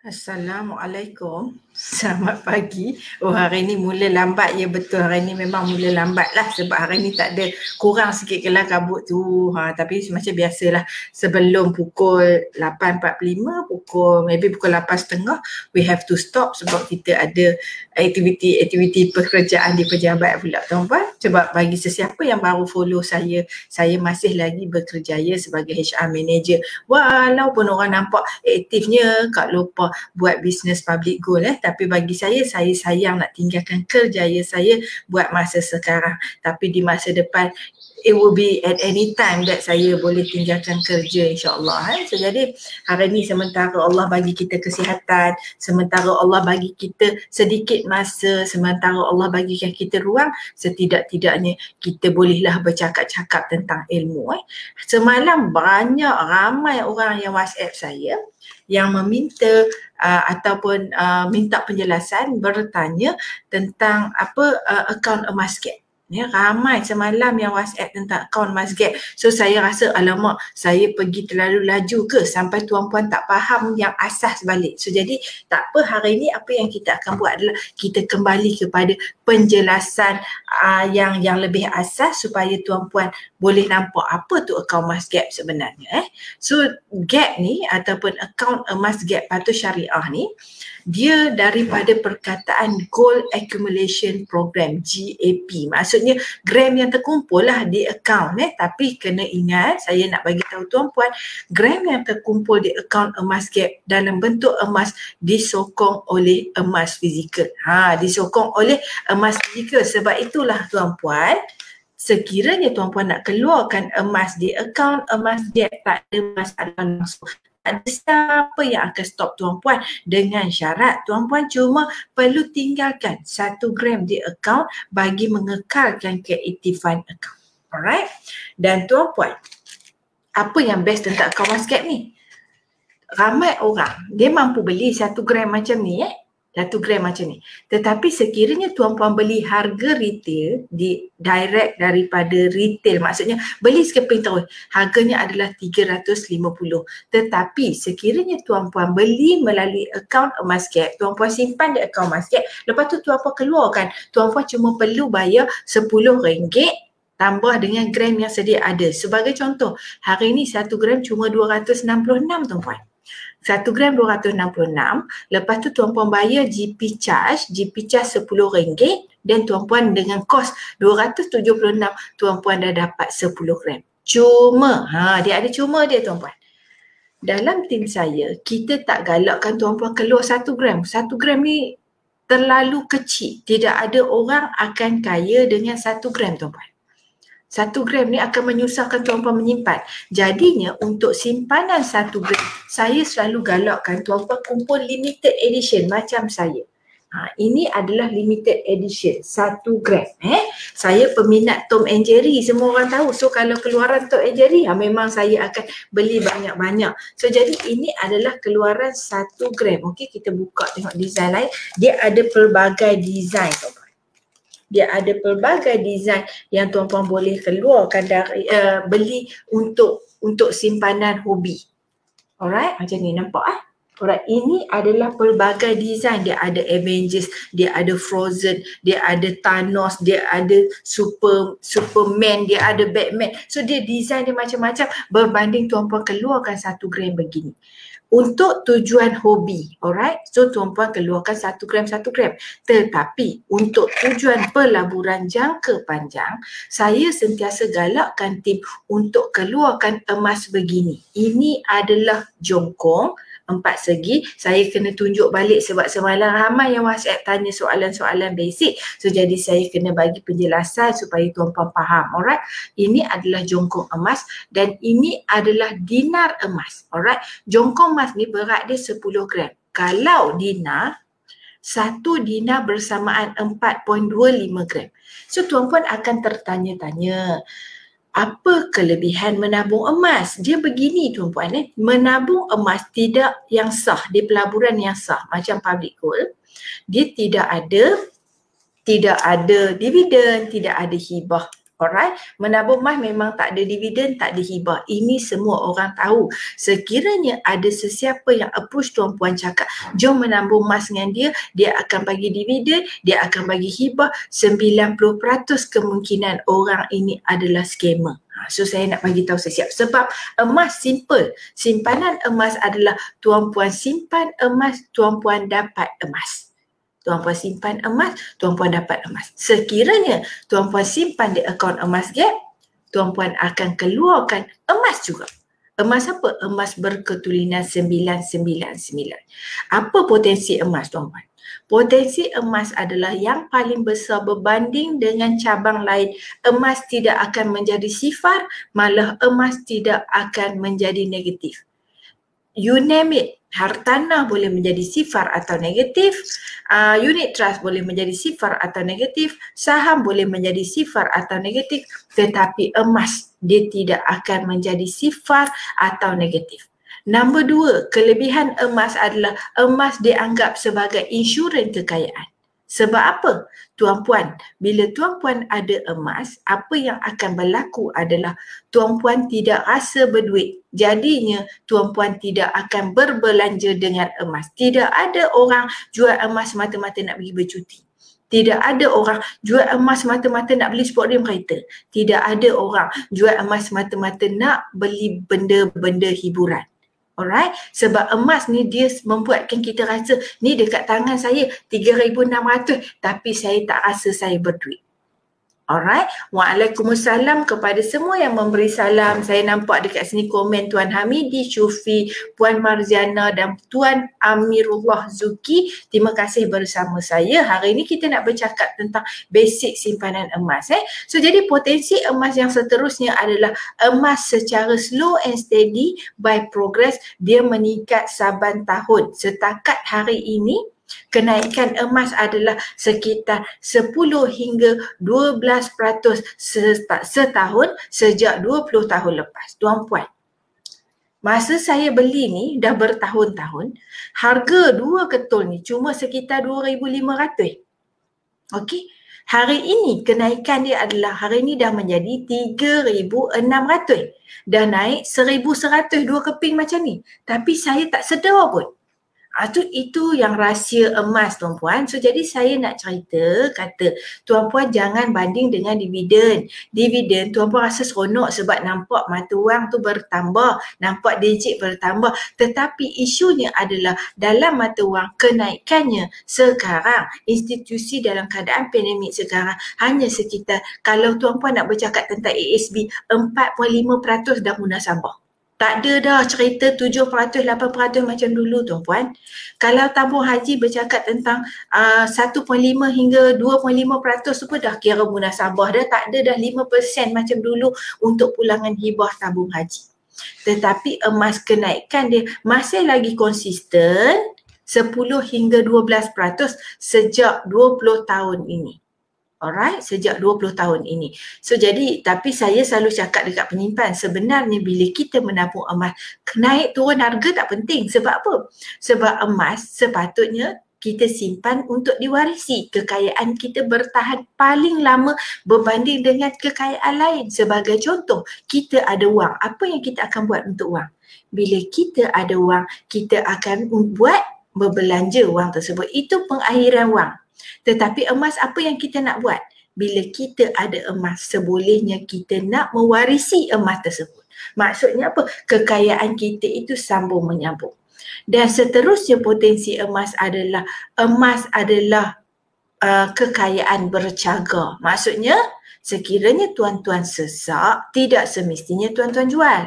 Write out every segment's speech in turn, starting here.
Assalamualaikum. Selamat pagi. Oh, hari ni mula lambat. Ya betul, hari ni memang mula lambat lah. Sebab hari ni tak ada, kurang sikit kelah kabut tu. Tapi macam biasalah, sebelum pukul 8.45, maybe pukul 8.30, we have to stop sebab kita ada aktiviti pekerjaan di pejabat pula, tuan-puan. Sebab bagi sesiapa yang baru follow saya masih lagi bekerjaya sebagai HR manager. Walaupun orang nampak aktifnya Kak Lopa buat bisnes public goal, tapi bagi saya sayang nak tinggalkan kerjaya saya buat masa sekarang. Tapi di masa depan, it will be at any time that saya boleh tinggalkan kerja, insyaAllah. So jadi hari ni sementara Allah bagi kita kesihatan, sementara Allah bagi kita sedikit masa, sementara Allah bagikan kita ruang, setidak-tidaknya kita bolehlah bercakap-cakap tentang ilmu. Semalam ramai orang yang WhatsApp saya yang meminta ataupun minta penjelasan, bertanya tentang akaun emas gap. Ya, ramai semalam yang WhatsApp tentang akaun emas gap. So saya rasa alamak, saya pergi terlalu laju ke sampai tuan-puan tak faham yang asas balik. So jadi tak apa, hari ni apa yang kita akan buat adalah kita kembali kepada penjelasan yang lebih asas supaya tuan-puan boleh nampak apa tu akaun emas gap sebenarnya. So gap ni ataupun akaun emas gap patuh syariah ni, dia daripada perkataan Gold Accumulation Program, GAP. Maksudnya gram yang terkumpul lah di akaun. Tapi kena ingat, saya nak bagi tahu tuan-puan, gram yang terkumpul di akaun emas gap dalam bentuk emas disokong oleh emas fizikal. Disokong oleh emas fizikal. Sebab itulah tuan-puan, sekiranya tuan-puan nak keluarkan emas di akaun emas gap, tak ada masalah langsung. Ada siapa yang akan stop tuan-puan, dengan syarat tuan-puan cuma perlu tinggalkan 1 gram di akaun bagi mengekalkan keaktifan akaun. Alright? Dan tuan-puan, apa yang best tentang akaun emas gap ni? Ramai orang, dia mampu beli 1 gram macam ni 1 gram macam ni. Tetapi sekiranya tuan-puan beli harga retail, di direct daripada retail, maksudnya beli sekeping terus, harganya adalah 350. Tetapi sekiranya tuan-puan beli melalui akaun emas gap, tuan-puan simpan di akaun emas gap, lepas tu tuan-puan keluarkan, tuan-puan cuma perlu bayar RM10 tambah dengan gram yang sedia ada. Sebagai contoh, hari ni 1 gram cuma 266 tuan-puan. 1 gram 266, lepas tu tuan-puan bayar GP charge RM10 dan tuan-puan dengan kos 276, tuan-puan dah dapat 10 gram. Cuma, dia ada cuma dia tuan-puan. Dalam tim saya, kita tak galakkan tuan-puan keluar 1 gram. 1 gram ni terlalu kecil. Tidak ada orang akan kaya dengan 1 gram tuan-puan. 1 gram ni akan menyusahkan tuan-puan menyimpan. Jadinya untuk simpanan 1 gram, saya selalu galakkan tuan-puan kumpul limited edition macam saya. Ini adalah limited edition 1 gram. Saya peminat Tom and Jerry, semua orang tahu. So kalau keluaran Tom and Jerry, memang saya akan beli banyak-banyak. So jadi ini adalah keluaran 1 gram. Okey, kita buka tengok design lain. Dia ada pelbagai design tuan-puan. Dia ada pelbagai design yang tuan-puan boleh keluarkan dari beli untuk simpanan hobi. Alright, macam ni nampak Alright, ini adalah pelbagai design. Dia ada Avengers, dia ada Frozen, dia ada Thanos, dia ada Superman, dia ada Batman. So dia design dia macam-macam berbanding tuan-puan keluarkan 1 gram begini. Untuk tujuan hobi, alright? So tuan-puan keluarkan 1 gram. Tetapi untuk tujuan pelaburan jangka panjang, saya sentiasa galakkan tim untuk keluarkan emas begini. Ini adalah jongkong 4 segi. Saya kena tunjuk balik sebab semalam ramai yang WhatsApp tanya soalan-soalan basic. So jadi saya kena bagi penjelasan supaya tuan-puan faham. Alright. Ini adalah jongkong emas dan ini adalah dinar emas. Alright. Jongkong emas ni berat dia 10 gram. Kalau dinar, 1 dinar bersamaan 4.25 gram. So tuan-puan akan tertanya-tanya, apa kelebihan menabung emas? Dia begini tuan-puan, menabung emas tidak yang sah, di pelaburan yang sah macam public gold. Dia tidak ada dividen, tidak ada hibah Alright, menabung emas memang tak ada dividen, tak ada hibah. Ini semua orang tahu. Sekiranya ada sesiapa yang approach Tuan Puan cakap, jom menabung emas dengan dia, dia akan bagi dividen, dia akan bagi hibah, 90% kemungkinan orang ini adalah scammer. So saya nak bagi tahu siap sebab emas simple. Simpanan emas adalah Tuan Puan simpan emas, Tuan Puan dapat emas. Tuan Puan simpan emas, Tuan Puan dapat emas. Sekiranya Tuan Puan simpan di akaun emas gap, Tuan Puan akan keluarkan emas juga. Emas apa? Emas berketulinan 999. Apa potensi emas, Tuan Puan? Potensi emas adalah yang paling besar berbanding dengan cabang lain. Emas tidak akan menjadi sifar, malah emas tidak akan menjadi negatif. You name it, hartanah boleh menjadi sifar atau negatif, unit trust boleh menjadi sifar atau negatif, saham boleh menjadi sifar atau negatif, tetapi emas dia tidak akan menjadi sifar atau negatif. Nombor 2, kelebihan emas adalah emas dianggap sebagai insurans kekayaan. Sebab apa? Tuan Puan, bila Tuan Puan ada emas, apa yang akan berlaku adalah Tuan Puan tidak rasa berduit. Jadinya Tuan Puan tidak akan berbelanja dengan emas. Tidak ada orang jual emas mata-mata nak pergi bercuti. Tidak ada orang jual emas mata-mata nak beli sport rim kereta. Tidak ada orang jual emas mata-mata nak beli benda-benda hiburan. Alright, sebab emas ni dia membuatkan kita rasa ni dekat tangan saya 3,600 tapi saya tak rasa saya berduit. Alright, Waalaikumsalam kepada semua yang memberi salam. Saya nampak dekat sini komen Tuan Hamidi Syufi, Puan Marziana dan Tuan Amirullah Zuki. Terima kasih bersama saya. Hari ini kita nak bercakap tentang basic simpanan emas. So jadi potensi emas yang seterusnya adalah emas secara slow and steady by progress. Dia meningkat saban tahun. Setakat hari ini kenaikan emas adalah sekitar 10 hingga 12% setahun sejak 20 tahun lepas. Tuan Puan, masa saya beli ni dah bertahun-tahun, harga 2 ketul ni cuma sekitar 2,500. Okey, hari ini kenaikan dia adalah hari ini dah menjadi 3,600. Dah naik 1,100, 2 keping macam ni. Tapi saya tak sedar pun. Itu yang rahsia emas, Tuan Puan. So jadi saya nak cerita, kata Tuan Puan jangan banding dengan dividen. Dividen Tuan Puan rasa seronok sebab nampak mata wang tu bertambah, nampak digit bertambah. Tetapi isunya adalah dalam mata wang kenaikannya sekarang, institusi dalam keadaan pandemik sekarang hanya sekitar, kalau Tuan Puan nak bercakap tentang ASB, 45% dah munasabah. Tak ada dah cerita 7%, 8% macam dulu, Tuan Puan. Kalau tabung haji bercakap tentang 1.5 hingga 2.5% tu pun dah kira munasabah dah. Tak ada dah 5% macam dulu untuk pulangan hibah tabung haji. Tetapi emas kenaikan dia masih lagi konsisten 10 hingga 12% sejak 20 tahun ini. Alright, sejak 20 tahun ini. So jadi, tapi saya selalu cakap dekat penyimpan, sebenarnya bila kita menabung emas, naik turun harga tak penting. Sebab apa? Sebab emas sepatutnya kita simpan untuk diwarisi. Kekayaan kita bertahan paling lama berbanding dengan kekayaan lain. Sebagai contoh, kita ada wang. Apa yang kita akan buat untuk wang? Bila kita ada wang, kita akan buat berbelanja wang tersebut. Itu pengakhiran wang. Tetapi emas apa yang kita nak buat? Bila kita ada emas, sebolehnya kita nak mewarisi emas tersebut. Maksudnya apa? Kekayaan kita itu sambung menyambung. Dan seterusnya potensi emas adalah kekayaan bercaga. Maksudnya sekiranya tuan-tuan sesak, tidak semestinya tuan-tuan jual.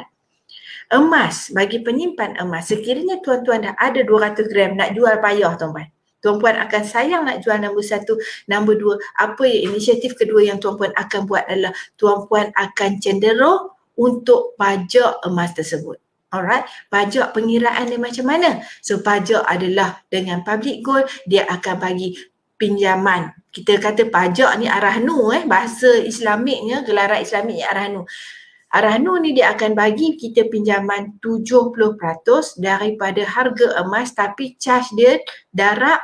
Emas, bagi penyimpan emas, sekiranya tuan-tuan dah ada 200 gram nak jual payah, tuan-tuan. Tuan Puan akan sayang nak jual nombor 1, nombor 2. Apa yang inisiatif kedua yang Tuan Puan akan buat adalah Tuan Puan akan cenderung untuk pajak emas tersebut. Alright, pajak pengiraan dia macam mana? So pajak adalah dengan public gold, dia akan bagi pinjaman. Kita kata pajak ni arahnu, bahasa Islamiknya, gelaran Islamiknya arahnu. Arahnu ni dia akan bagi kita pinjaman 70% daripada harga emas, tapi charge dia darab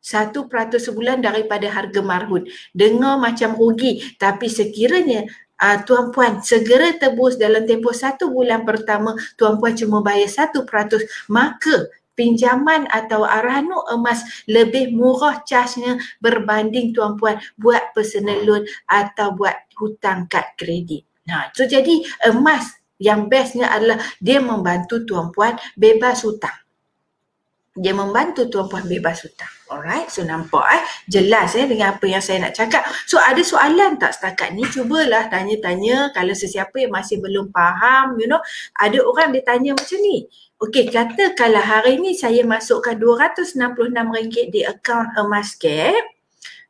1% sebulan daripada harga marhun. Dengar macam rugi, tapi sekiranya Tuan Puan segera tebus dalam tempoh 1 bulan pertama, Tuan Puan cuma bayar 1%, maka pinjaman atau Arhanu Emas lebih murah charge-nya berbanding Tuan Puan buat personal loan atau buat hutang kad kredit. Nah, so jadi emas yang bestnya adalah dia membantu Tuan Puan bebas hutang. Dia membantu Tuan Puan bebas hutang. Alright, so nampak jelas dengan apa yang saya nak cakap. So ada soalan tak setakat ni? Cubalah tanya-tanya kalau sesiapa yang masih belum faham, ada orang dia tanya macam ni. Okey, katakanlah hari ni saya masukkan RM266 di akaun Emas Gap.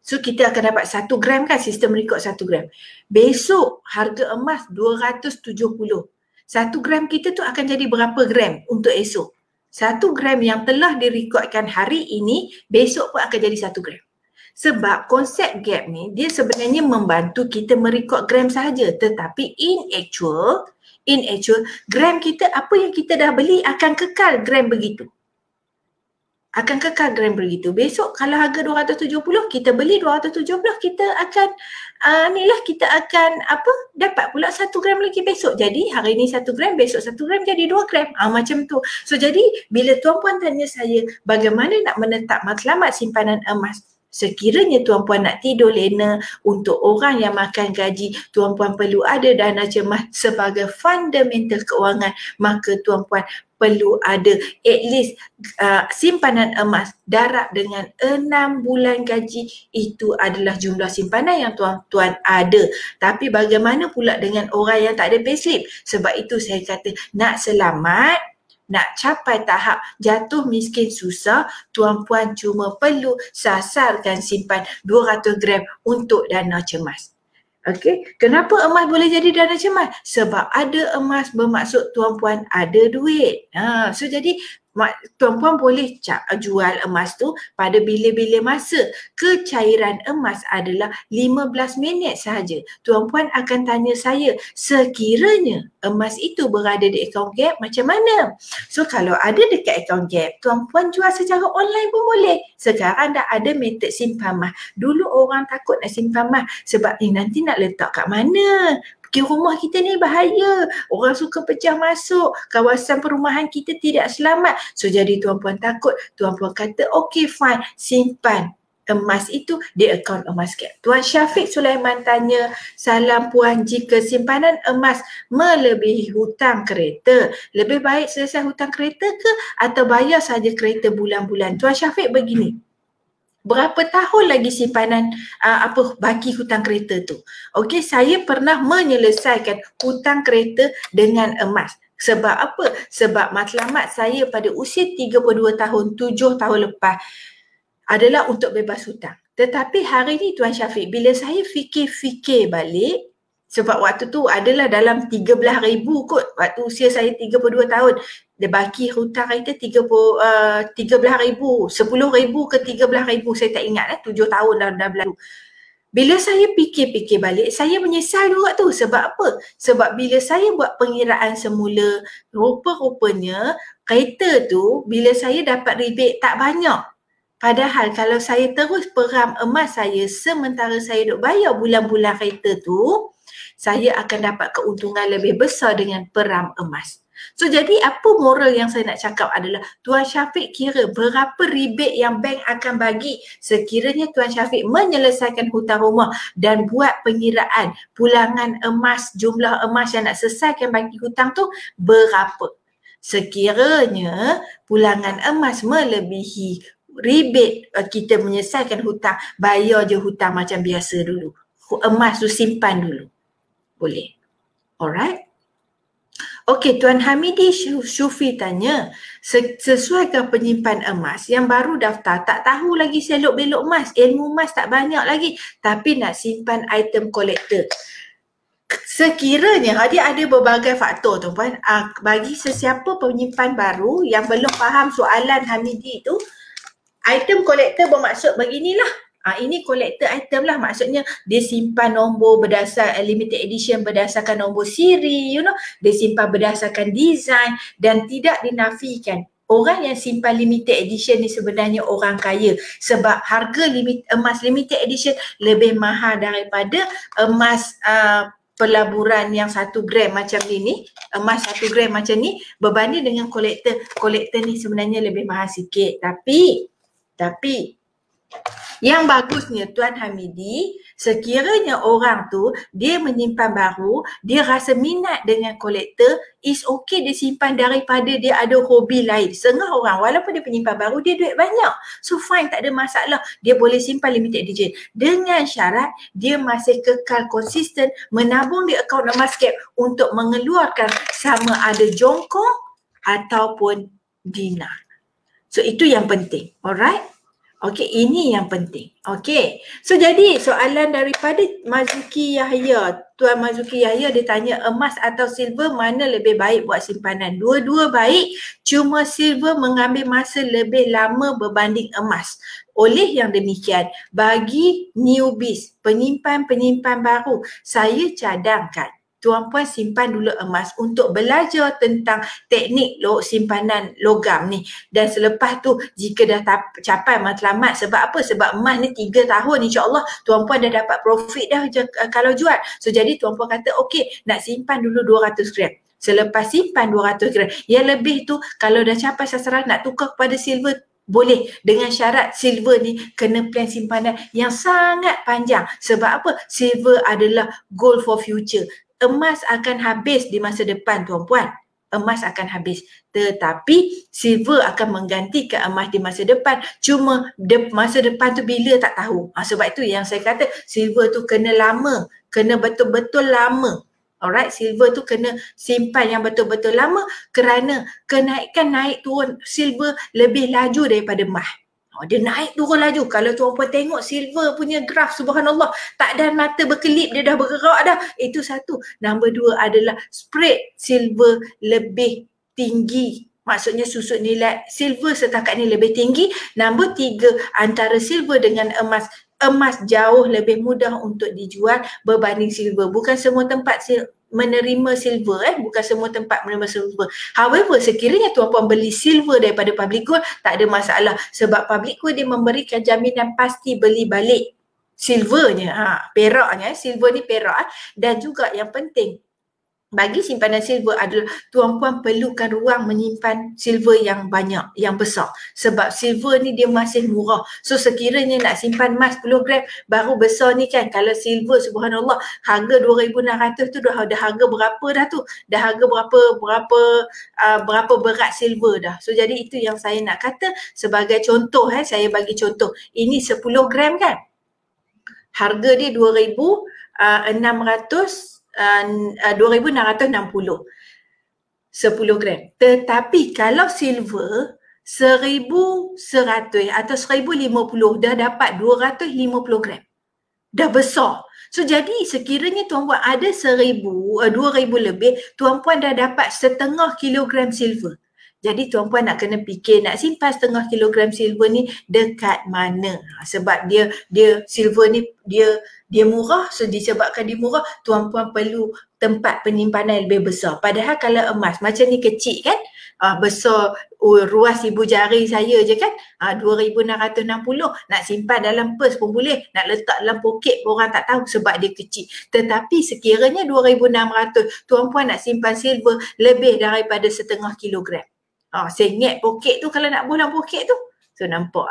So kita akan dapat 1 gram kan, sistem rekod 1 gram. Besok harga emas 270. 1 gram kita tu akan jadi berapa gram untuk esok? 1 gram yang telah direkodkan hari ini, besok pun akan jadi 1 gram. Sebab konsep gap ni, dia sebenarnya membantu kita merekod gram sahaja. Tetapi in actual, gram kita, apa yang kita dah beli akan kekal gram begitu. Akan kekal gram begitu. Besok kalau harga 270, kita beli 270, kita akan kita akan dapat pula 1 gram lagi besok. Jadi hari ni 1 gram, besok 1 gram jadi 2 gram. Macam tu. So jadi bila Tuan Puan tanya saya bagaimana nak menetap matlamat simpanan emas, sekiranya Tuan Puan nak tidur lena untuk orang yang makan gaji, Tuan Puan perlu ada dana cemas sebagai fundamental keuangan, maka Tuan Puan perlu ada at least simpanan emas darab dengan 6 bulan gaji. Itu adalah jumlah simpanan yang tuan-tuan ada. Tapi bagaimana pula dengan orang yang tak ada payslip? Sebab itu saya kata nak selamat, nak capai tahap jatuh miskin susah, Tuan Puan cuma perlu sasarkan simpan 200 gram untuk dana cemas. Okey, kenapa emas boleh jadi dana cemas? Sebab ada emas bermaksud Tuan Puan ada duit. So jadi Tuan Puan boleh jual emas tu pada bila-bila masa. Kecairan emas adalah 15 minit sahaja. Tuan Puan akan tanya saya, sekiranya emas itu berada di akaun Gap, macam mana? So kalau ada dekat akaun Gap, Tuan Puan jual secara online pun boleh. Sekarang dah ada metod simpan emas. Dulu orang takut nak simpan emas sebab nanti nak letak kat mana? Rumah kita ni bahaya, orang suka pecah masuk, kawasan perumahan kita tidak selamat. So jadi Tuan Puan takut, Tuan Puan kata okey fine, simpan emas itu di akaun Emas Gap. Tuan Syafiq Sulaiman tanya, salam Puan, jika simpanan emas melebihi hutang kereta, lebih baik selesai hutang kereta ke atau bayar saja kereta bulan-bulan? Tuan Syafiq begini, berapa tahun lagi simpanan baki hutang kereta tu? Okey, saya pernah menyelesaikan hutang kereta dengan emas. Sebab apa? Sebab matlamat saya pada usia 32 tahun, 7 tahun lepas adalah untuk bebas hutang. Tetapi hari ni Tuan Syafiq, bila saya fikir-fikir balik, sebab waktu tu adalah dalam 13,000 kot, waktu usia saya 32 tahun. Dia baki hutang kita 13,000, 10,000 ke 13,000, saya tak ingat 7 tahun dah berlalu. Bila saya fikir-fikir balik, saya menyesal juga tu. Sebab apa? Sebab bila saya buat pengiraan semula, rupa-rupanya kereta tu bila saya dapat rebate tak banyak. Padahal kalau saya terus peram emas saya sementara saya duk bayar bulan-bulan kereta tu, saya akan dapat keuntungan lebih besar dengan peram emas. So jadi apa moral yang saya nak cakap adalah Tuan Syafiq kira berapa rebate yang bank akan bagi sekiranya Tuan Syafiq menyelesaikan hutang rumah dan buat pengiraan pulangan emas, jumlah emas yang nak selesaikan bagi hutang tu berapa. Sekiranya pulangan emas melebihi rebate kita menyelesaikan hutang, bayar je hutang macam biasa dulu. Emas tu simpan dulu. Boleh. Alright. Okey, Tuan Hamidi Syufi tanya, sesuaikah penyimpan emas yang baru daftar tak tahu lagi selok-belok emas, ilmu emas tak banyak lagi tapi nak simpan item kolektor? Sekiranya dia ada berbagai faktor tu Puan. Bagi sesiapa penyimpan baru yang belum faham soalan Hamidi tu, item kolektor bermaksud beginilah. Ini collector item lah, maksudnya dia simpan nombor berdasar limited edition berdasarkan nombor siri, dia simpan berdasarkan design dan tidak dinafikan orang yang simpan limited edition ni sebenarnya orang kaya, sebab harga emas limited edition lebih mahal daripada emas pelaburan yang 1 gram macam ni, emas 1 gram macam ni berbanding dengan kolektor ni sebenarnya lebih mahal sikit. Tapi yang bagusnya Tuan Hamidi, sekiranya orang tu dia menyimpan baru, dia rasa minat dengan kolektor, is okay dia simpan daripada dia ada hobi lain. Setengah orang walaupun dia penyimpan baru, dia duit banyak, so fine, tak ada masalah, dia boleh simpan limited edition dengan syarat dia masih kekal konsisten menabung di akaun Emascap untuk mengeluarkan sama ada jongkong ataupun dinar. So itu yang penting, alright? Okey, ini yang penting. Okey. So jadi soalan daripada Mazuki Yahya. Tuan Mazuki Yahya dia tanya emas atau silver mana lebih baik buat simpanan? Dua-dua baik, cuma silver mengambil masa lebih lama berbanding emas. Oleh yang demikian, bagi newbies, penyimpan-penyimpan baru, saya cadangkan tuan-puan simpan dulu emas untuk belajar tentang teknik simpanan logam ni. Dan selepas tu jika dah capai matlamat, sebab apa? Sebab emas ni 3 tahun insya-Allah tuan-puan dah dapat profit dah kalau jual. So jadi tuan-puan kata okey, nak simpan dulu 200 gram. Selepas simpan 200 gram, yang lebih tu kalau dah capai sasaran nak tukar kepada silver, boleh, dengan syarat silver ni kena plan simpanan yang sangat panjang. Sebab apa? Silver adalah gold for future. Emas akan habis di masa depan tuan-puan. Emas akan habis. Tetapi silver akan menggantikan emas di masa depan. Cuma masa depan tu bila tak tahu. Sebab itu yang saya kata silver tu kena lama. Kena betul-betul lama. Alright, silver tu kena simpan yang betul-betul lama kerana kenaikan naik turun silver lebih laju daripada emas. Dia naik turun laju. Kalau tuan-puan tengok silver punya graf, subhanallah, tak ada mata berkelip, dia dah bergerak dah. Itu satu. Nombor 2 adalah spread silver lebih tinggi. Maksudnya susut nilai silver setakat ni lebih tinggi. Nombor 3, antara silver dengan emas, emas jauh lebih mudah untuk dijual berbanding silver. Bukan semua tempat menerima silver, bukan semua tempat menerima silver. However, sekiranya tuan-puan beli silver daripada Public Gold, tak ada masalah, sebab Public Gold dia memberikan jaminan pasti beli balik silvernya, peraknya, silver ni perak. Dan juga yang penting bagi simpanan silver adalah tuan-puan perlukan ruang menyimpan silver yang banyak, yang besar. Sebab silver ni dia masih murah. So sekiranya nak simpan emas 10 gram baru besar ni kan, kalau silver subhanallah harga 2,600 tu dah harga berapa dah tu? Dah harga berapa berat silver dah. So jadi itu yang saya nak kata sebagai contoh, saya bagi contoh. Ini 10 gram kan? Harga dia 2,660 10 gram. Tetapi kalau silver 1,100 atau 1,050 dah dapat 250 gram. Dah besar. So jadi sekiranya tuan-puan ada 2,000 lebih, tuan-puan dah dapat setengah kilogram silver. Jadi tuan-puan nak kena fikir nak simpan setengah kilogram silver ni dekat mana. Sebab dia silver ni dia murah. So disebabkan dia murah, tuan-puan perlu tempat penyimpanan lebih besar. Padahal kalau emas macam ni kecil kan, besar ruas ibu jari saya je kan, 2,660 nak simpan dalam purse pun boleh, nak letak dalam poket pun orang tak tahu sebab dia kecil. Tetapi sekiranya 2,600 tuan-puan nak simpan silver lebih daripada setengah kilogram. Sengit poket tu kalau nak bolang poket tu. So nampak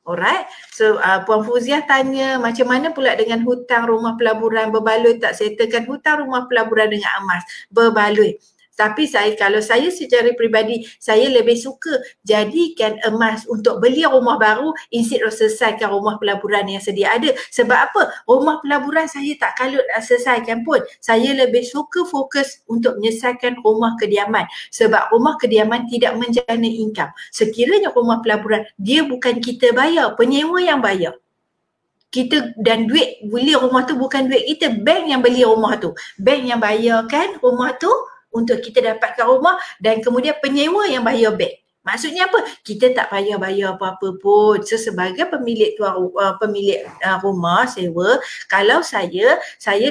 alright. So Puan Fuziah tanya macam mana pula dengan hutang rumah pelaburan berbaloi tak settlekan hutang rumah pelaburan dengan emas? Berbaloi. Tapi kalau saya secara peribadi, saya lebih suka jadikan emas untuk beli rumah baru instead of selesaikan rumah pelaburan yang sedia ada. Sebab apa? Rumah pelaburan saya tak kalut nak selesaikan pun. Saya lebih suka fokus untuk menyelesaikan rumah kediaman. Sebab rumah kediaman tidak menjana income. Sekiranya rumah pelaburan, dia bukan kita bayar, penyewa yang bayar. Kita dan duit beli rumah tu bukan duit kita, bank yang beli rumah tu. Bank yang bayarkan rumah tu untuk kita dapatkan rumah dan kemudian penyewa yang bayar bank. Maksudnya apa? Kita tak payah bayar apa-apa pun. So sebagai pemilik rumah sewa, kalau saya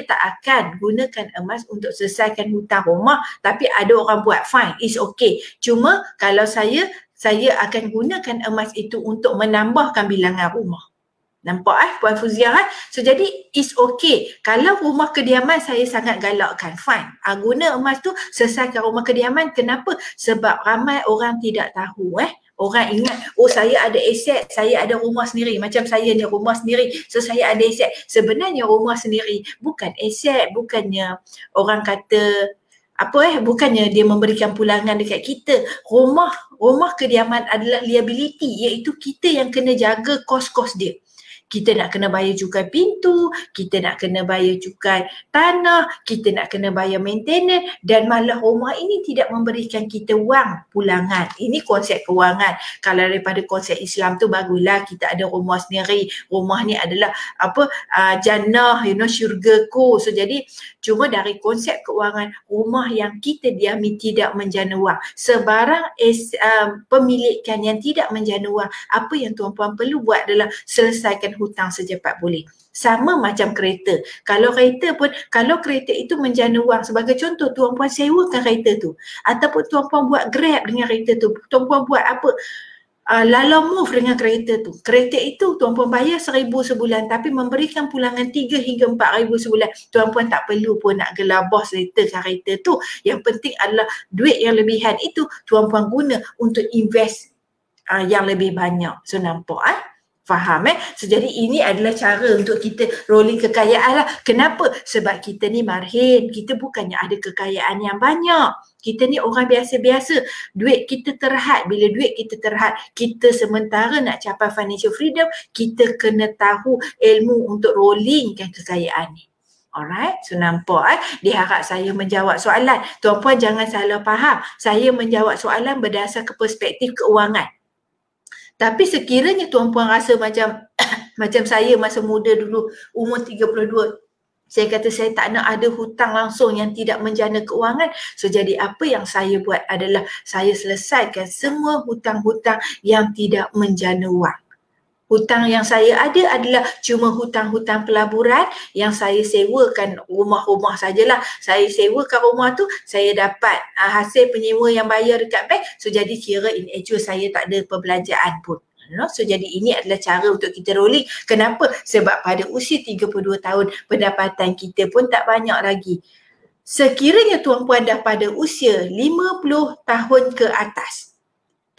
tak akan gunakan emas untuk selesaikan hutang rumah, tapi ada orang buat, fine, it's okay. Cuma kalau saya akan gunakan emas itu untuk menambahkan bilangan rumah. Nampak Puan Fuziah So jadi it's okay. Kalau rumah kediaman saya sangat galakkan, fine. Guna emas tu selesaikan rumah kediaman. Kenapa? Sebab ramai orang tidak tahu Orang ingat, saya ada aset, saya ada rumah sendiri. Macam saya ni rumah sendiri, so saya ada aset. Sebenarnya rumah sendiri bukan aset, bukannya orang kata bukannya dia memberikan pulangan dekat kita. Rumah kediaman adalah liability, iaitu kita yang kena jaga kos-kos dia. Kita nak kena bayar cukai pintu, kita nak kena bayar cukai tanah, kita nak kena bayar maintenance, dan malah rumah ini tidak memberikan kita wang pulangan. Ini konsep kewangan. Kalau daripada konsep Islam tu baguslah kita ada rumah sendiri. Rumah ni adalah jannah, syurgaku. So jadi cuma dari konsep kewangan, rumah yang kita diami tidak menjana wang. Sebarang pemilikan yang tidak menjana wang, apa yang tuan-puan perlu buat adalah selesaikan hutang secepat boleh. Sama macam kereta. Kalau kereta itu menjana wang, sebagai contoh tuan-puan sewakan kereta tu, ataupun tuan-puan buat Grab dengan kereta tu, tuan-puan buat Lala Move dengan kereta tu. Kereta itu tuan-puan bayar 1,000 sebulan tapi memberikan pulangan 3 hingga 4,000 sebulan. Tuan-puan tak perlu pun nak gelabah settlekan kereta tu. Yang penting adalah duit yang lebihan itu tuan-puan guna untuk invest yang lebih banyak. So nampak faham So jadi ini adalah cara untuk kita rolling kekayaan lah. Kenapa? Sebab kita ni marhin. Kita bukannya ada kekayaan yang banyak. Kita ni orang biasa-biasa. Duit kita terhad. Bila duit kita terhad, kita sementara nak capai financial freedom, kita kena tahu ilmu untuk rollingkan kekayaan ni. Alright, so nampak dia harap saya menjawab soalan. Tuan-puan jangan salah faham. Saya menjawab soalan berdasar ke perspektif keuangan. Tapi sekiranya tuan-puan rasa macam saya masa muda dulu, umur 32, saya kata saya tak nak ada hutang langsung yang tidak menjana keuangan. So jadi apa yang saya buat adalah saya selesaikan semua hutang-hutang yang tidak menjana wang. Hutang yang saya ada adalah cuma hutang-hutang pelaburan yang saya sewakan rumah-rumah sajalah. Saya sewakan rumah tu, saya dapat hasil penyewa yang bayar dekat bank. So jadi kira in actual saya tak ada perbelanjaan pun. So jadi ini adalah cara untuk kita rolling. Kenapa? Sebab pada usia 32 tahun pendapatan kita pun tak banyak lagi. Sekiranya tuan-puan dah pada usia 50 tahun ke atas,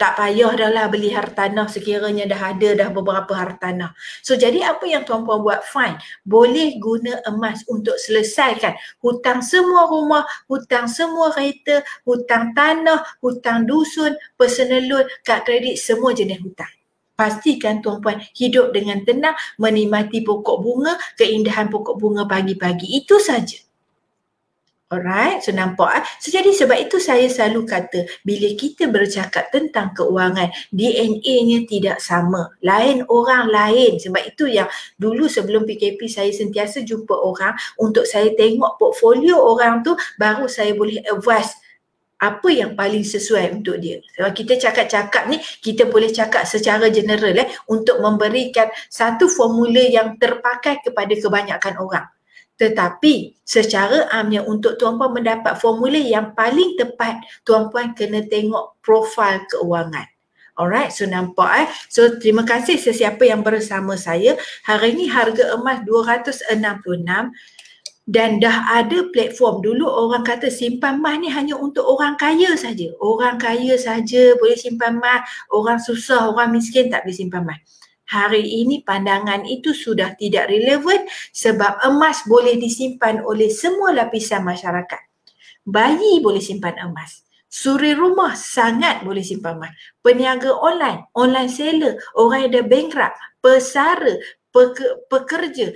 tak payah dah lah beli hartanah sekiranya dah ada dah beberapa hartanah. So jadi apa yang tuan-puan buat, fine. Boleh guna emas untuk selesaikan hutang semua rumah, hutang semua kereta, hutang tanah, hutang dusun, personal loan, kad kredit, semua jenis hutang. Pastikan tuan-puan hidup dengan tenang, menikmati pokok bunga, keindahan pokok bunga pagi-pagi. Itu saja. Alright, so nampak So jadi sebab itu saya selalu kata, bila kita bercakap tentang keuangan, DNA-nya tidak sama. Lain orang lain. Sebab itu yang dulu sebelum PKP saya sentiasa jumpa orang untuk saya tengok portfolio orang tu, baru saya boleh advise apa yang paling sesuai untuk dia. Sebab kita cakap-cakap ni, kita boleh cakap secara general untuk memberikan satu formula yang terpakai kepada kebanyakan orang. Tetapi secara amnya untuk tuan-puan mendapat formula yang paling tepat, tuan-puan kena tengok profil keuangan. Alright, so nampak So terima kasih sesiapa yang bersama saya. Hari ini harga emas 266 dan dah ada platform. Dulu orang kata simpan emas ni hanya untuk orang kaya saja. Orang kaya saja boleh simpan emas, orang susah, orang miskin tak boleh simpan emas. Hari ini pandangan itu sudah tidak relevan sebab emas boleh disimpan oleh semua lapisan masyarakat. Bayi boleh simpan emas. Suri rumah sangat boleh simpan emas. Peniaga online, online seller, orang yang ada bankrupt, pesara, pekerja,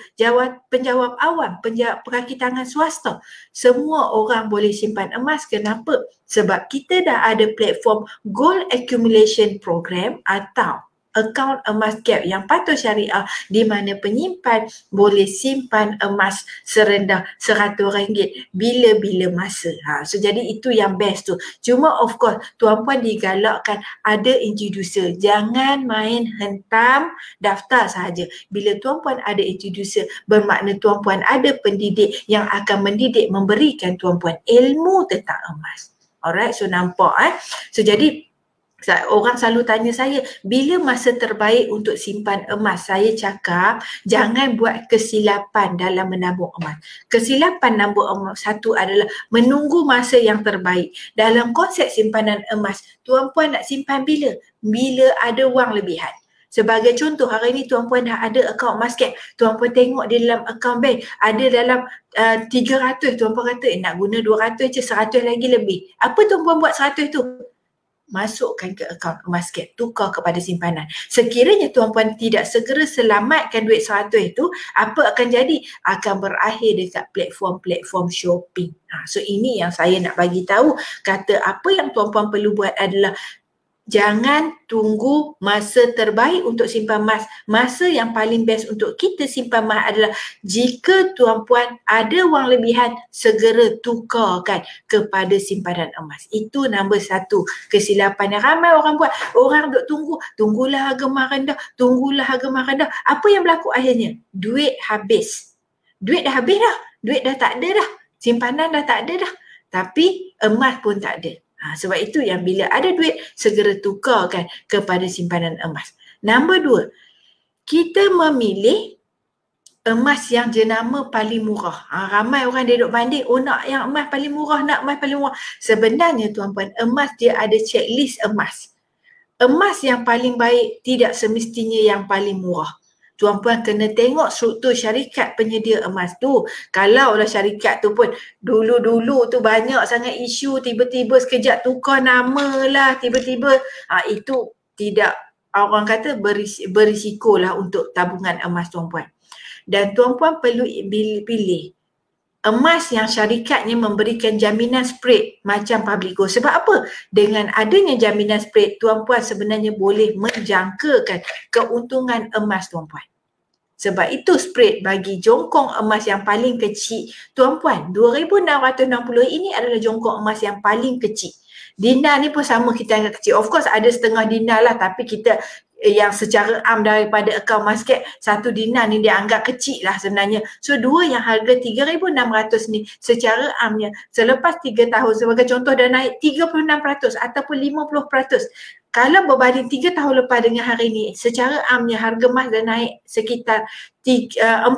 penjawab awam, kaki tangan swasta. Semua orang boleh simpan emas. Kenapa? Sebab kita dah ada platform Gold Accumulation Program atau akaun emas gap yang patuh syariah di mana penyimpan boleh simpan emas serendah RM100 bila-bila masa. So jadi itu yang best tu. Cuma of course tuan-puan digalakkan ada introducer. Jangan main hentam daftar sahaja. Bila tuan-puan ada introducer bermakna tuan-puan ada pendidik yang akan mendidik, memberikan tuan-puan ilmu tentang emas. Alright, so nampak So jadi orang selalu tanya saya, bila masa terbaik untuk simpan emas? Saya cakap, jangan buat kesilapan dalam menabung emas. Kesilapan nombor satu adalah menunggu masa yang terbaik. Dalam konsep simpanan emas, tuan-puan nak simpan bila? Bila ada wang lebihan. Sebagai contoh, hari ni tuan-puan dah ada akaun emas gap. Tuan-puan tengok di dalam akaun bank, ada dalam 300. Tuan-puan kata, nak guna 200 je, 100 lagi lebih. Apa tuan-puan buat 100 tu? Masukkan ke akaun emas gap, tukar kepada simpanan. Sekiranya tuan-puan tidak segera selamatkan duit 100 itu, apa akan jadi? Akan berakhir dekat platform-platform shopping. So ini yang saya nak bagi tahu. Kata apa yang tuan-puan perlu buat adalah jangan tunggu masa terbaik untuk simpan emas. Masa yang paling best untuk kita simpan emas adalah jika tuan-puan ada wang lebihan, segera tukarkan kepada simpanan emas. Itu nombor satu. Kesilapan yang ramai orang buat. Orang duk tunggulah harga emas rendah, tunggulah harga emas rendah. Apa yang berlaku akhirnya? Duit habis. Duit dah habis dah. Duit dah tak ada dah. Simpanan dah tak ada dah. Tapi emas pun tak ada. Sebab itu yang bila ada duit, segera tukarkan kepada simpanan emas. Nombor dua, kita memilih emas yang jenama paling murah. Ramai orang dia duk banding, nak yang emas paling murah, nak emas paling murah. Sebenarnya tuan-puan, emas dia ada checklist emas. Emas yang paling baik tidak semestinya yang paling murah. Tuan-puan kena tengok struktur syarikat penyedia emas tu. Kalau lah syarikat tu pun dulu-dulu tu banyak sangat isu, tiba-tiba sekejap tukar nama lah, tiba-tiba itu tidak, orang kata berisiko lah untuk tabungan emas tuan-puan. Dan tuan-puan perlu pilih emas yang syarikatnya memberikan jaminan spread macam public gold. Sebab apa? Dengan adanya jaminan spread, tuan-puan sebenarnya boleh menjangkakan keuntungan emas tuan-puan. Sebab itu spread bagi jongkong emas yang paling kecil, tuan-puan, 2,660 ini adalah jongkong emas yang paling kecil. Dinar ni pun sama kita anggap kecil. Of course ada setengah dinar lah, tapi kita yang secara am daripada akaun emas gap, 1 dinar ni dia anggap kecil lah sebenarnya. So dua yang harga 3,600 ni secara amnya selepas 3 tahun sebagai contoh dah naik 36% ataupun 50%. Kalau berbanding 3 tahun lepas dengan hari ni, secara amnya harga emas dah naik sekitar 40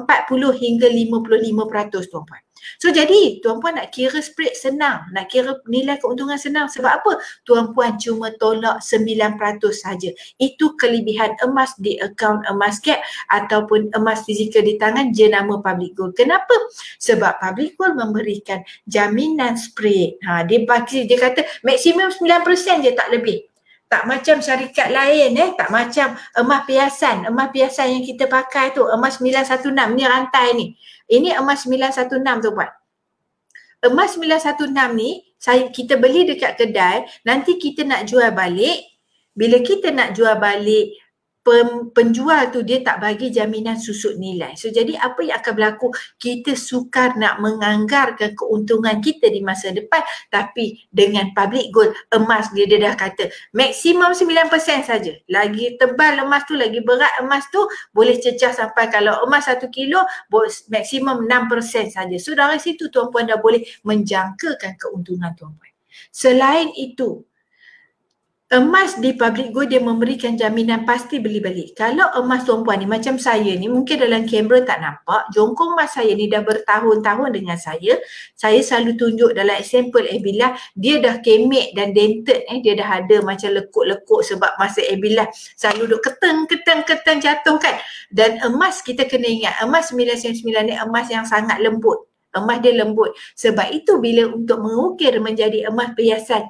hingga 55% tuan-puan. So jadi tuan-puan nak kira spread senang, nak kira nilai keuntungan senang. Sebab apa? Tuan-puan cuma tolak 9% saja. Itu kelebihan emas di akaun emas gap ataupun emas fizikal di tangan jenama public gold. Kenapa? Sebab public gold memberikan jaminan spread. Dia kata maksimum 9% je, tak lebih. Tak macam syarikat lain, tak macam emas piasan. Emas piasan yang kita pakai tu, emas 916 ni rantai ni. Ini emas 916 tu buat. Emas 916 ni kita beli dekat kedai, nanti kita nak jual balik. Bila kita nak jual balik, penjual tu dia tak bagi jaminan susut nilai. So jadi apa yang akan berlaku? Kita sukar nak menganggarkan keuntungan kita di masa depan, tapi dengan public gold emas dia dah kata maksimum 9% saja. Lagi tebal emas tu, lagi berat emas tu, boleh cecah sampai kalau emas 1 kilo maksimum 6% saja. So dari situ tuan-puan dah boleh menjangkakan keuntungan tuan-puan. Selain itu, emas di public gold dia memberikan jaminan pasti beli balik. Kalau emas tuan-puan ni macam saya ni, mungkin dalam kamera tak nampak, jongkong emas saya ni dah bertahun-tahun dengan saya. Saya selalu tunjuk dalam example Ebilah, dia dah kemek dan dented, dia dah ada macam lekuk-lekuk sebab masa Ebilah selalu duk keteng jatuh kan. Dan emas kita kena ingat, emas 999 ni emas yang sangat lembut. Emas dia lembut. Sebab itu bila untuk mengukir menjadi emas perhiasan,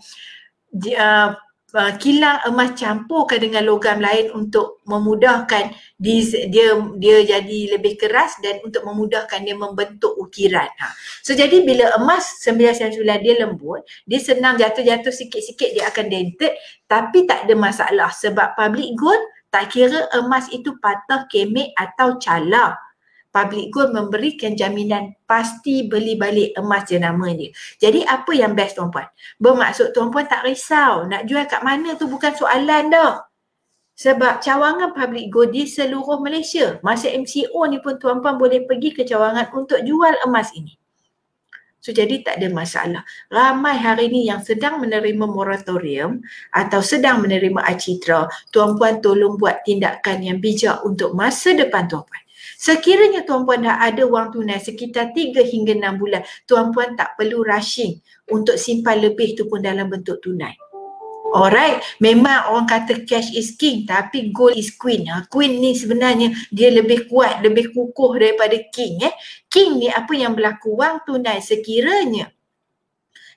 kilang emas campurkan dengan logam lain untuk memudahkan dia jadi lebih keras dan untuk memudahkan dia membentuk ukiran. So jadi bila emas 999 dia lembut, dia senang jatuh-jatuh sikit-sikit dia akan dented, tapi tak ada masalah sebab public gold Tak kira emas itu patah, kemek atau calar. Public Gold memberikan jaminan pasti beli balik emas jenama dia. Jadi apa yang best tuan-puan? Bermaksud tuan-puan tak risau nak jual kat mana tu bukan soalan dah. Sebab cawangan Public Gold di seluruh Malaysia. Masa MCO ni pun tuan-puan boleh pergi ke cawangan untuk jual emas ini. So jadi tak ada masalah. Ramai hari ni yang sedang menerima moratorium atau sedang menerima acitra, tuan-puan tolong buat tindakan yang bijak untuk masa depan tuan-puan. Sekiranya tuan-puan dah ada wang tunai sekitar 3 hingga 6 bulan, tuan-puan tak perlu rushing untuk simpan lebih tu pun dalam bentuk tunai. Alright, memang orang kata cash is king tapi gold is queen. Queen ni sebenarnya dia lebih kuat, lebih kukuh daripada king. King ni apa yang berlaku? Wang tunai sekiranya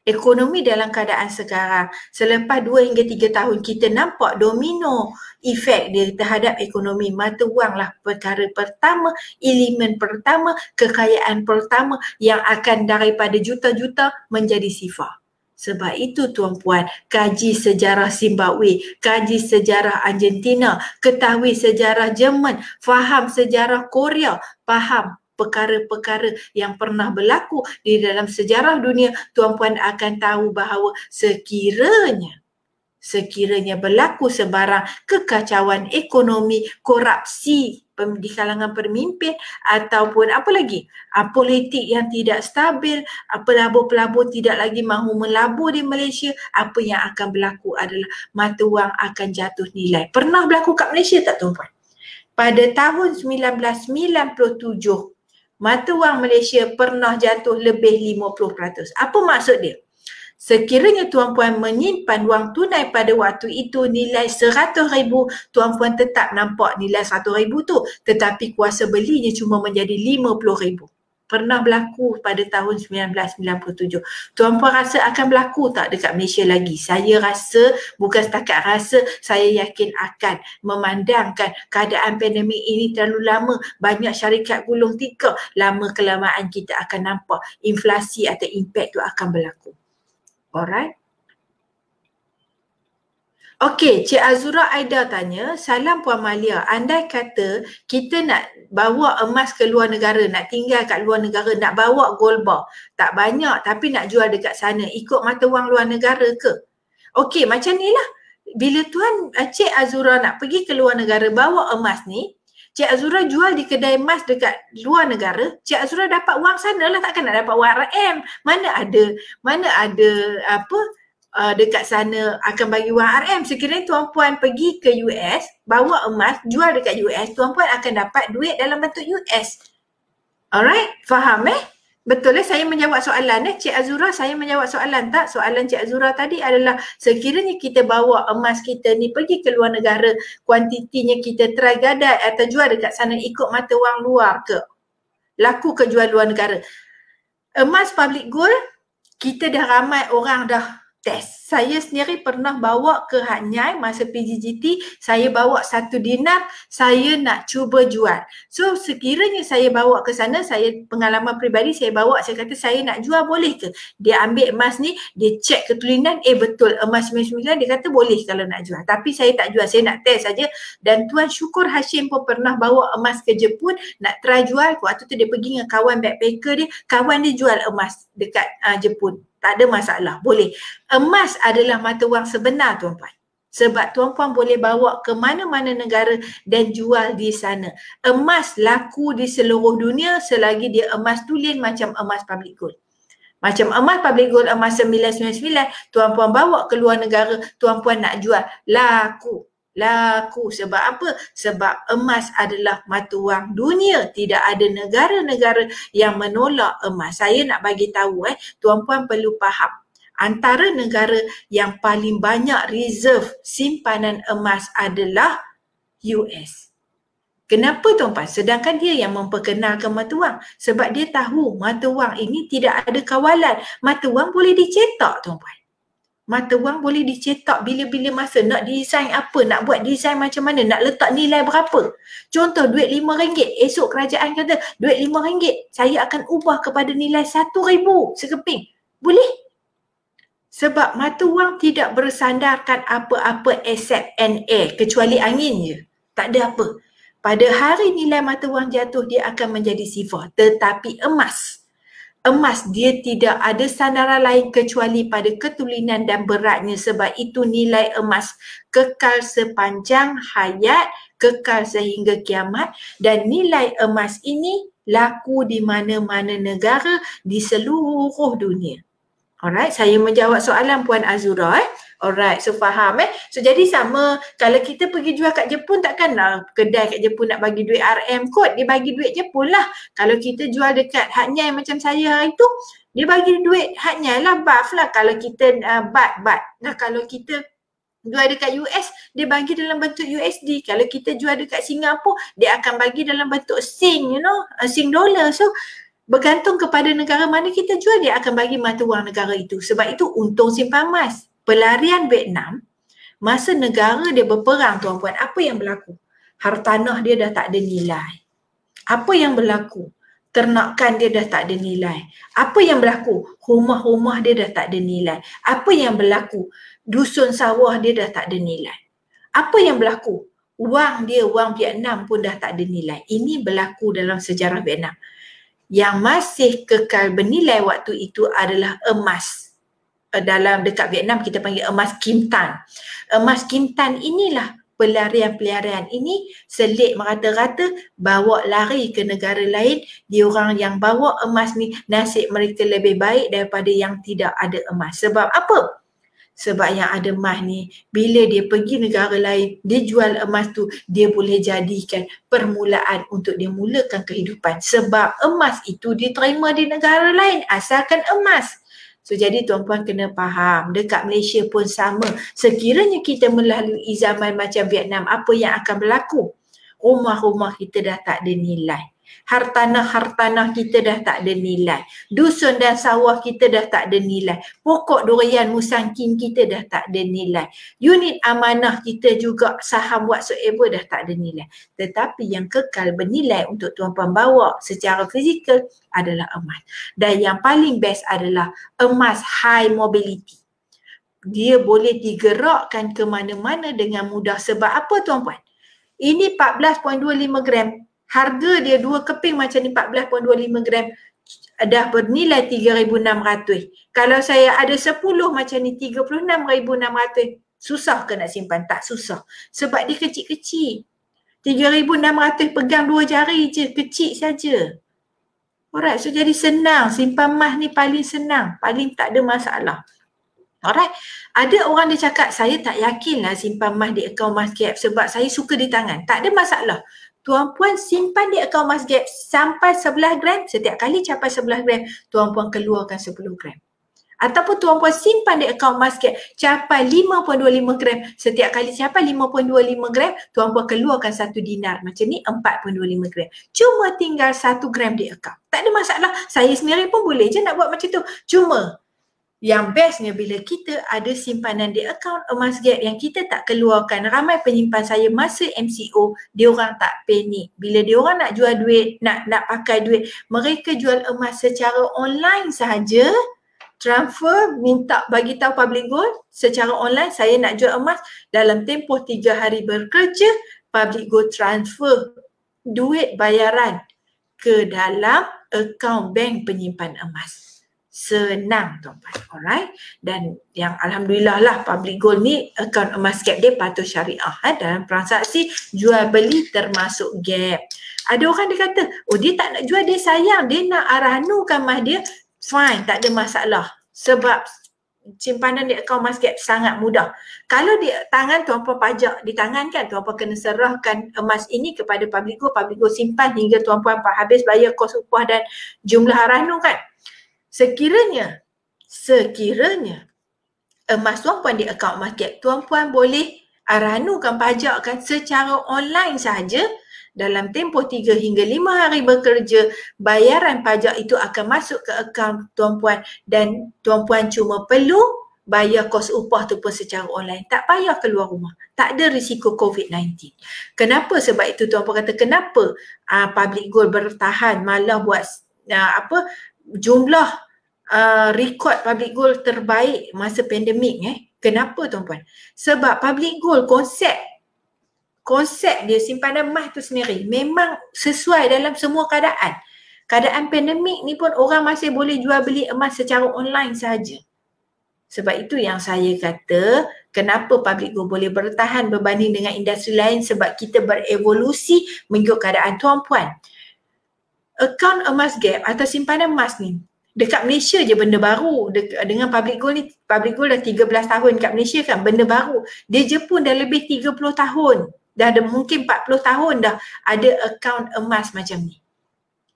ekonomi dalam keadaan sekarang selepas 2 hingga 3 tahun kita nampak domino efek dia terhadap ekonomi, mata wang lah perkara pertama, elemen pertama, kekayaan pertama yang akan daripada juta-juta menjadi sifar. Sebab itu tuan-puan, kaji sejarah Zimbabwe, kaji sejarah Argentina, ketahui sejarah Jerman, faham sejarah Korea, faham perkara-perkara yang pernah berlaku di dalam sejarah dunia, tuan-puan akan tahu bahawa sekiranya berlaku sebarang kekacauan ekonomi, korupsi di kalangan pemimpin ataupun apa lagi, politik yang tidak stabil, pelabur-pelabur tidak lagi mahu melabur di Malaysia, apa yang akan berlaku adalah mata wang akan jatuh nilai. Pernah berlaku kat Malaysia tak tuan-puan? Pada tahun 1997, mata wang Malaysia pernah jatuh lebih 50%. Apa maksud dia? Sekiranya tuan-puan menyimpan wang tunai pada waktu itu nilai 100,000, tuan-puan tetap nampak nilai 100,000 tu, tetapi kuasa belinya cuma menjadi 50,000. Pernah berlaku pada tahun 1997. Tuan-puan rasa akan berlaku tak dekat Malaysia lagi? Saya rasa, bukan setakat rasa, saya yakin akan. Memandangkan keadaan pandemik ini terlalu lama, banyak syarikat gulung tikar, lama kelamaan kita akan nampak inflasi atau impact tu akan berlaku. Alright. Okey, Cik Azura Aida tanya, salam Puan Malia, andai kata kita nak bawa emas ke luar negara, nak tinggal kat luar negara, nak bawa gold bar, tak banyak tapi nak jual dekat sana, ikut mata wang luar negara ke? Okey, macam ni lah. Bila Cik Azura nak pergi ke luar negara bawa emas ni, Cik Azura jual di kedai emas dekat luar negara, Cik Azura dapat wang sana lah, takkan nak dapat wang RM. Mana ada dekat sana akan bagi wang RM. Sekiranya tuan-puan pergi ke US, bawa emas, jual dekat US, tuan-puan akan dapat duit dalam bentuk US. Alright, faham Betul saya menjawab soalan Cik Azura, saya menjawab soalan tak? Soalan Cik Azura tadi adalah sekiranya kita bawa emas kita ni pergi ke luar negara, kuantitinya kita try gadai atau jual dekat sana ikut mata wang luar ke? Laku ke jual luar negara? Emas Public Gold, kita dah ramai orang dah test. Saya sendiri pernah bawa ke Hat Nyai masa PGGT, saya bawa 1 dinar, saya nak cuba jual. So sekiranya saya bawa ke sana, saya pengalaman peribadi, saya bawa, saya kata saya nak jual, boleh ke? Dia ambil emas ni, dia cek ketulinan, betul emas 99, dia kata boleh kalau nak jual. Tapi saya tak jual, saya nak test saja. Dan Tuan Syukur Hashim pun pernah bawa emas ke Jepun, nak try jual. Waktu tu dia pergi dengan kawan backpacker dia, kawan dia jual emas dekat Jepun. Tak ada masalah, boleh. Emas adalah mata wang sebenar tuan-puan. Sebab tuan-puan boleh bawa ke mana-mana negara dan jual di sana. Emas laku di seluruh dunia selagi dia emas tulen macam emas Public Gold. Macam emas Public Gold emas 999, tuan-puan bawa ke luar negara, tuan-puan nak jual, laku. Sebab apa? Sebab emas adalah mata wang dunia. Tidak ada negara-negara yang menolak emas. Saya nak bagi tahu tuan-puan perlu faham. Antara negara yang paling banyak reserve simpanan emas adalah US. Kenapa tuan-puan? Sedangkan dia yang memperkenalkan mata wang. Sebab dia tahu mata wang ini tidak ada kawalan. Mata wang boleh dicetak tuan-puan. Mata wang boleh dicetak bila-bila masa. Nak design apa, nak buat design macam mana, nak letak nilai berapa. Contoh duit RM5, esok kerajaan kata duit RM5 saya akan ubah kepada nilai RM1,000 sekeping. Boleh? Sebab mata wang tidak bersandarkan apa-apa except and air, kecuali angin je. Tak ada apa. Pada hari nilai mata wang jatuh, dia akan menjadi sifar. Tetapi emas dia tidak ada sandaran lain kecuali pada ketulinan dan beratnya. Sebab itu nilai emas kekal sepanjang hayat, kekal sehingga kiamat, dan nilai emas ini laku di mana-mana negara di seluruh dunia. Alright, saya menjawab soalan Puan Azura. Alright, so faham So jadi sama, kalau kita pergi jual kat Jepun, takkan kedai kat Jepun nak bagi duit RM kot, dia bagi duit Jepun lah. Kalau kita jual dekat Hatnyai macam saya hari tu, dia bagi duit Hatnyai lah, BAF lah. Kalau kita bat. Nah, kalau kita jual dekat US, dia bagi dalam bentuk USD. Kalau kita jual dekat Singapura, dia akan bagi dalam bentuk Sing, Sing dollar. So bergantung kepada negara mana kita jual, dia akan bagi mata wang negara itu. Sebab itu untung simpan emas. Pelarian Vietnam, masa negara dia berperang, tuan-puan, apa yang berlaku? Hartanah dia dah tak ada nilai. Apa yang berlaku? Ternakan dia dah tak ada nilai. Apa yang berlaku? Rumah-rumah dia dah tak ada nilai. Apa yang berlaku? Dusun sawah dia dah tak ada nilai. Apa yang berlaku? Wang dia, wang Vietnam pun dah tak ada nilai. Ini berlaku dalam sejarah Vietnam. Yang masih kekal bernilai waktu itu adalah emas. Dalam dekat Vietnam kita panggil emas Kim Tan. Emas Kim Tan inilah pelarian-pelarian ini selit merata-rata bawa lari ke negara lain. Diorang yang bawa emas ni nasib mereka lebih baik daripada yang tidak ada emas. Sebab apa? Sebab yang ada emas ni, bila dia pergi negara lain, dia jual emas tu, dia boleh jadikan permulaan untuk dia mulakan kehidupan. Sebab emas itu diterima di negara lain asalkan emas. So jadi tuan-puan kena faham, dekat Malaysia pun sama. Sekiranya kita melalui zaman macam Vietnam, apa yang akan berlaku? Rumah-rumah kita dah tak ada nilai. Hartanah-hartanah kita dah tak ada nilai. Dusun dan sawah kita dah tak ada nilai. Pokok durian musang king kita dah tak ada nilai. Unit amanah kita juga, saham whatsoever dah tak ada nilai. Tetapi yang kekal bernilai untuk tuan-puan bawa secara fizikal adalah emas. Dan yang paling best adalah emas high mobility. Dia boleh digerakkan ke mana-mana dengan mudah. Sebab apa tuan-puan? Ini 14.25 gram. Harga dia 2 keping macam ni 14.25 gram. Dah bernilai 3,600. Kalau saya ada 10 macam ni 36,600. Susah ke nak simpan? Tak susah. Sebab dia kecil-kecil. 3,600 pegang 2 jari je. Kecil saja. Alright, so jadi senang. Simpan emas ni paling senang. Paling tak ada masalah. Alright, ada orang dia cakap, saya tak yakinlah simpan emas di akaun Masgap sebab saya suka di tangan. Tak ada masalah. Tuan-puan simpan di akaun Masgap sampai 11 gram, setiap kali capai 11 gram, tuan-puan keluarkan 10 gram. Ataupun tuan-puan simpan di akaun Masgap capai 5.25 gram, setiap kali capai 5.25 gram, tuan-puan keluarkan 1 dinar. Macam ni 4.25 gram. Cuma tinggal 1 gram di akaun. Tak ada masalah. Saya sendiri pun boleh je nak buat macam tu. Cuma yang bestnya bila kita ada simpanan di akaun Masgap yang kita tak keluarkan. Ramai penyimpan saya masa MCO, diorang tak panik. Bila diorang nak jual duit, nak pakai duit, mereka jual emas secara online sahaja. Transfer, minta bagi tahu Public Gold secara online, saya nak jual emas. Dalam tempoh 3 hari bekerja, Public Gold transfer duit bayaran ke dalam akaun bank penyimpan emas. Senang tuan-tuan, alright. Dan yang alhamdulillah lah Public Gold ni akaun Masgap dia patuh syariah dalam transaksi jual beli termasuk gap. Ada orang dia kata, oh dia tak nak jual, dia sayang, dia nak arahanukan emas dia. Fine, tak ada masalah. Sebab simpanan di akaun Masgap sangat mudah. Kalau di tangan tuan-puan pajak di tangan kan, tuan-puan kena serahkan emas ini kepada Public Gold. Public Gold simpan hingga tuan-puan habis bayar kos upah dan jumlah arahnu kan. Sekiranya emas tuan-puan di akaun Masgap, tuan-puan boleh arahanukan pajak kan secara online sahaja. Dalam tempoh 3 hingga 5 hari bekerja, bayaran pajak itu akan masuk ke akaun tuan-puan dan tuan-puan cuma perlu bayar kos upah tu pun secara online. Tak payah keluar rumah. Tak ada risiko COVID-19. Kenapa? Sebab itu tuan-puan kata kenapa Public Gold bertahan malah buat jumlah rekod Public Gold terbaik masa pandemik. Kenapa tuan-puan? Sebab Public Gold konsep dia simpanan emas tu sendiri memang sesuai dalam semua keadaan. Keadaan pandemik ni pun orang masih boleh jual beli emas secara online sahaja. Sebab itu yang saya kata kenapa public gold boleh bertahan berbanding dengan industri lain, sebab kita berevolusi mengikut keadaan tuan-puan. Akaun emas gap atau simpanan emas ni dekat Malaysia je benda baru. Dengan public gold ni, public gold dah 13 tahun kat Malaysia kan, benda baru. Di Jepun dah lebih 30 tahun. Dah ada mungkin 40 tahun dah ada akaun emas macam ni.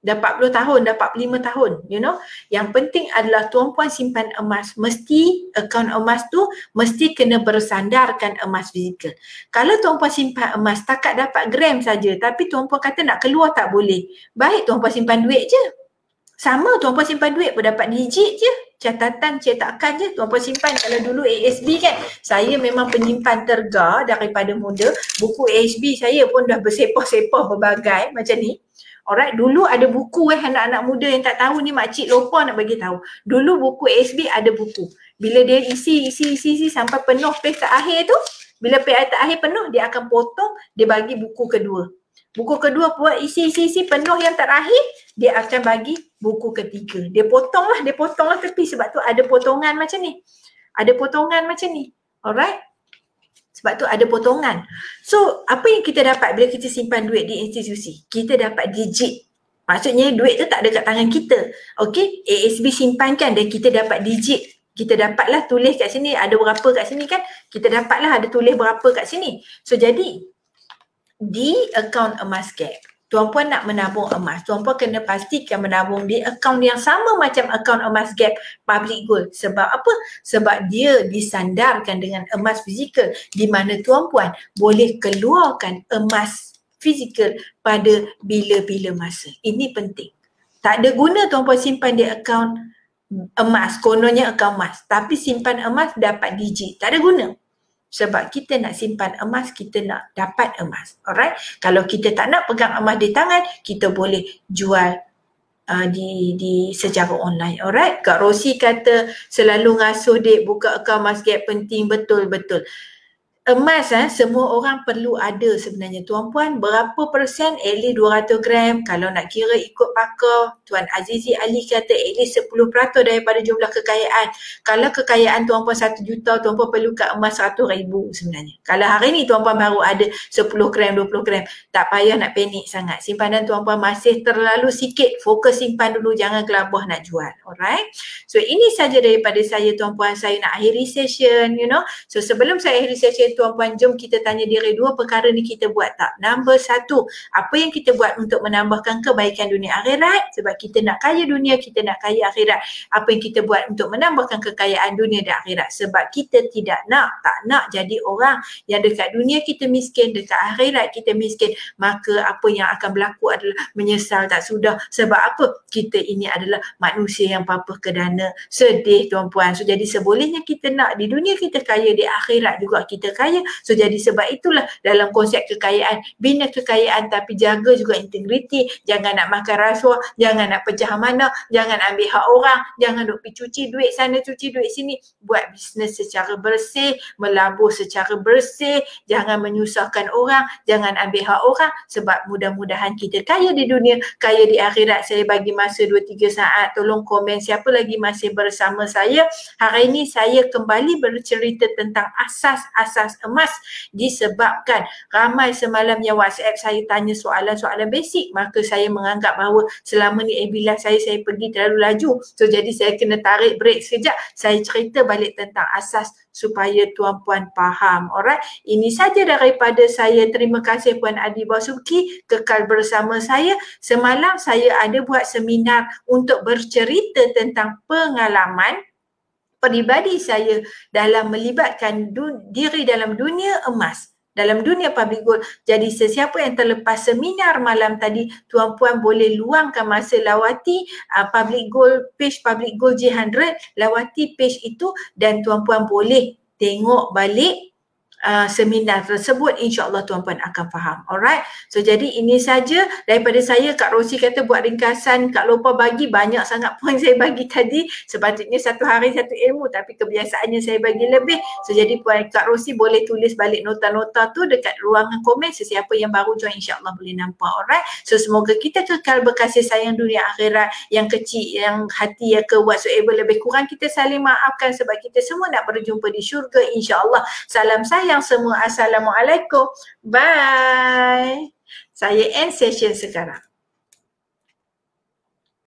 Dah 40 tahun, dah 45 tahun, you know. Yang penting adalah tuan-puan simpan emas, mesti akaun emas tu mesti kena bersandarkan emas fizikal. Kalau tuan-puan simpan emas takat dapat gram saja, tapi tuan-puan kata nak keluar tak boleh, baik tuan-puan simpan duit je. Sama tuan-puan simpan duit pun dapat digit je, catatan cetakan je tuan-puan simpan. Kalau dulu ASB kan, saya memang penyimpan terga daripada muda. Buku ASB saya pun dah bersepah-sepah berbagai macam ni. Alright, dulu ada buku anak-anak muda yang tak tahu ni, makcik lupa nak bagi tahu. Dulu buku ASB ada buku. Bila dia isi sampai penuh page terakhir tu, bila page terakhir penuh, dia akan potong, dia bagi buku kedua. Buku kedua buat isi penuh yang terakhir, dia akan bagi buku ketiga. Dia potong lah tepi, sebab tu ada potongan macam ni. Ada potongan macam ni. Alright? Sebab tu ada potongan. So, apa yang kita dapat bila kita simpan duit di institusi? Kita dapat digit. Maksudnya duit tu tak ada kat tangan kita. Okay? ASB simpankan dan kita dapat digit. Kita dapatlah tulis kat sini, ada berapa kat sini kan? Kita dapatlah ada tulis berapa kat sini. So, jadi di akaun emas gap, tuan-puan nak menabung emas, tuan-puan kena pastikan menabung di akaun yang sama macam akaun emas gap public gold. Sebab apa? Sebab dia disandarkan dengan emas fizikal, di mana tuan-puan boleh keluarkan emas fizikal pada bila-bila masa. Ini penting. Tak ada guna tuan-puan simpan di akaun emas, kononnya akaun emas, tapi simpan emas dapat digit. Tak ada guna. Sebab kita nak simpan emas, kita nak dapat emas. Alright? Kalau kita tak nak pegang emas di tangan, kita boleh jual di secara online. Alright? Kak Rosi kata selalu ngasuh dek buka akaun emas gap penting. Betul-betul. Emas semua orang perlu ada sebenarnya. Tuan-puan berapa persen? At least 200 gram. Kalau nak kira ikut pakar, Tuan Azizi Ali kata at least 10% daripada jumlah kekayaan. Kalau kekayaan tuan-puan 1 juta, tuan-puan perlu kat emas 100,000 sebenarnya. Kalau hari ni tuan-puan baru ada 10 gram, 20 gram, tak payah nak panik sangat. Simpanan tuan-puan masih terlalu sikit. Fokus simpan dulu, jangan gelabah nak jual. Alright? So ini saja daripada saya tuan-puan. Saya nak akhiri session, you know. So sebelum saya akhiri session, tuan-puan, jom kita tanya diri 2 perkara ni kita buat tak? Nombor 1, apa yang kita buat untuk menambahkan kebaikan dunia akhirat? Sebab kita nak kaya dunia, kita nak kaya akhirat. Apa yang kita buat untuk menambahkan kekayaan dunia dan akhirat? Sebab kita tak nak jadi orang yang dekat dunia kita miskin, dekat akhirat kita miskin. Maka apa yang akan berlaku adalah menyesal tak sudah. Sebab apa? Kita ini adalah manusia yang papa kedana. Sedih tuan-puan. So jadi sebolehnya kita nak di dunia kita kaya, di akhirat juga kita kaya. So jadi sebab itulah dalam konsep kekayaan, bina kekayaan tapi jaga juga integriti. Jangan nak makan rasuah, jangan nak pecah amanah, jangan ambil hak orang, jangan duk pergi cuci duit sana, cuci duit sini. Buat bisnes secara bersih, melabur secara bersih, jangan menyusahkan orang, jangan ambil hak orang. Sebab mudah-mudahan kita kaya di dunia, kaya di akhirat. Saya bagi masa 2-3 saat, tolong komen siapa lagi masih bersama saya. Hari ini saya kembali bercerita tentang asas-asas emas, disebabkan ramai semalam yang WhatsApp saya tanya soalan-soalan basic, maka saya menganggap bahawa selama ni bila saya pergi terlalu laju. So jadi saya kena tarik break sekejap, saya cerita balik tentang asas supaya tuan-puan faham. Alright, ini saja daripada saya. Terima kasih Puan Adi Basuki kekal bersama saya. Semalam saya ada buat seminar untuk bercerita tentang pengalaman peribadi saya dalam melibatkan diri dalam dunia emas, dalam dunia public gold. Jadi sesiapa yang terlepas seminar malam tadi, tuan-puan boleh luangkan masa lawati public gold, page public gold J100, lawati page itu dan tuan-puan boleh tengok balik seminar tersebut, insya-Allah tuan-puan akan faham. Alright. So jadi ini saja daripada saya. Kak Rosi kata buat ringkasan, Kak Lopa bagi banyak sangat poin saya bagi tadi. Sepatutnya satu hari satu ilmu, tapi kebiasaannya saya bagi lebih. So jadi puan Kak Rosi boleh tulis balik nota-nota tu dekat ruangan komen. Sesiapa yang baru join insya-Allah boleh nampak. Alright. So semoga kita kekal berkasih sayang dunia akhirat. Yang kecil, yang hati, yang ke whatsoever lebih kurang kita saling maafkan sebab kita semua nak berjumpa di syurga insya-Allah. Salam sayang semua. Assalamualaikum. Bye. Saya end session sekarang.